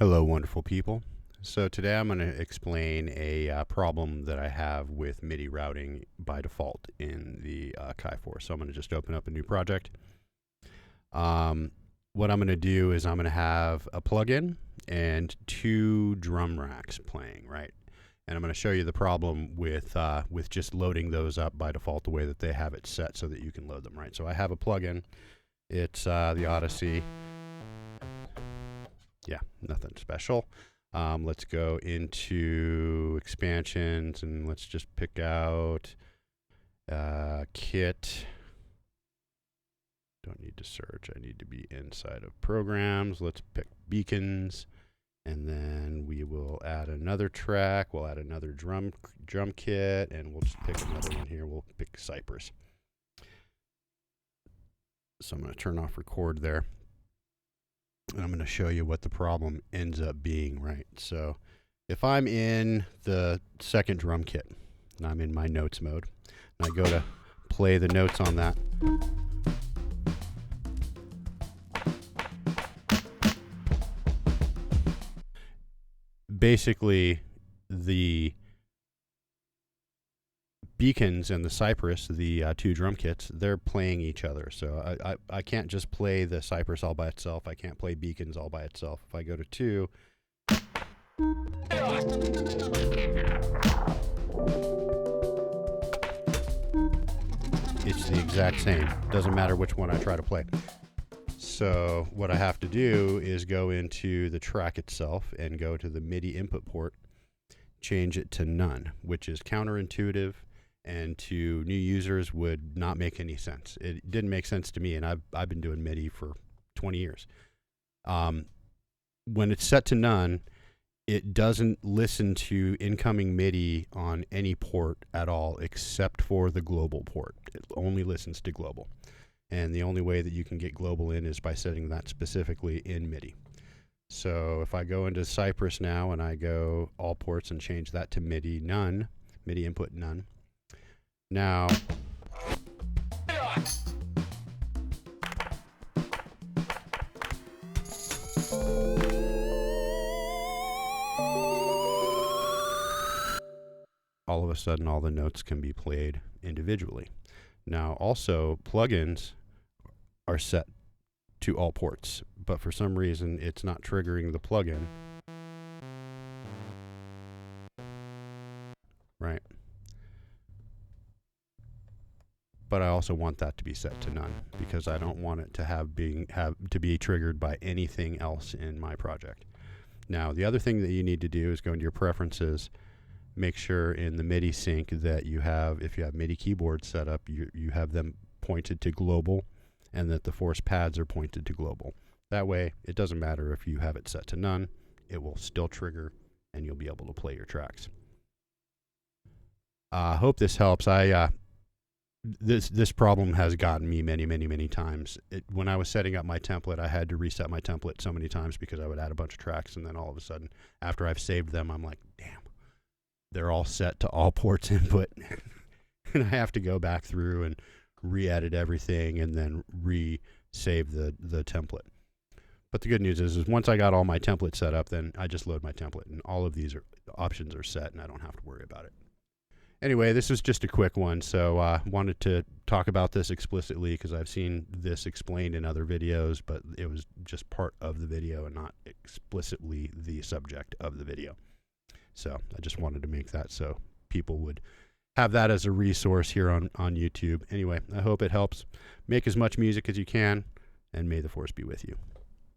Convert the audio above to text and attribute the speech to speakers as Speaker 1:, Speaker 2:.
Speaker 1: Hello, wonderful people. So today I'm going to explain a problem that I have with MIDI routing by default in the Akai Force. So I'm going to just open up a new project. What I'm going to do is I'm going to have a plugin and two drum racks playing, right? And I'm going to show you the problem with just loading those up by default the way that they have it set so that you can load them, right? So I have a plugin. It's the Odyssey. Yeah, nothing special. Let's go into expansions and let's just pick out kit. Don't need to search. I need to be inside of programs. Let's pick beacons, and then we will add another track. We'll add another drum kit, and we'll just pick another one here. We'll pick Cypress. So I'm going to turn off record there. And I'm going to show you what the problem ends up being, right? So if I'm in the second drum kit and I'm in my notes mode and I go to play the notes on that, basically the beacons and the Cypress, the two drum kits, they're playing each other. So I can't just play the Cypress all by itself. I can't play beacons all by itself. If I go to 2, it's the exact same. Doesn't matter which one I try to play. So what I have to do is go into the track itself and go to the MIDI input port, change it to none, which is counterintuitive and to new users would not make any sense. It didn't make sense to me, and I've been doing MIDI for 20 years. When it's set to none, it doesn't listen to incoming MIDI on any port at all except for the global port. It only listens to global. And the only way that you can get global in is by setting that specifically in MIDI. So if I go into Cypress now and I go all ports and change that to MIDI none, MIDI input none. Now, all of a sudden all the notes can be played individually. Now also plugins are set to all ports, but for some reason it's not triggering the plugin. Right. But I also want that to be set to none because I don't want it to have to be triggered by anything else in my project. Now, the other thing that you need to do is go into your preferences, make sure in the MIDI sync that you have, if you have MIDI keyboards set up, you have them pointed to global and that the force pads are pointed to global. That way, it doesn't matter if you have it set to none, it will still trigger and you'll be able to play your tracks. I hope this helps. This problem has gotten me many times. When I was setting up my template, I had to reset my template so many times because I would add a bunch of tracks, and then all of a sudden, after I've saved them, I'm like, damn, they're all set to all ports input. And I have to go back through and re-edit everything and then re-save the template. But the good news is once I got all my templates set up, then I just load my template, and all of these options are set, and I don't have to worry about it. Anyway, this is just a quick one, so wanted to talk about this explicitly because I've seen this explained in other videos, but it was just part of the video and not explicitly the subject of the video. So I just wanted to make that so people would have that as a resource here on YouTube. Anyway, I hope it helps. Make as much music as you can, and may the force be with you.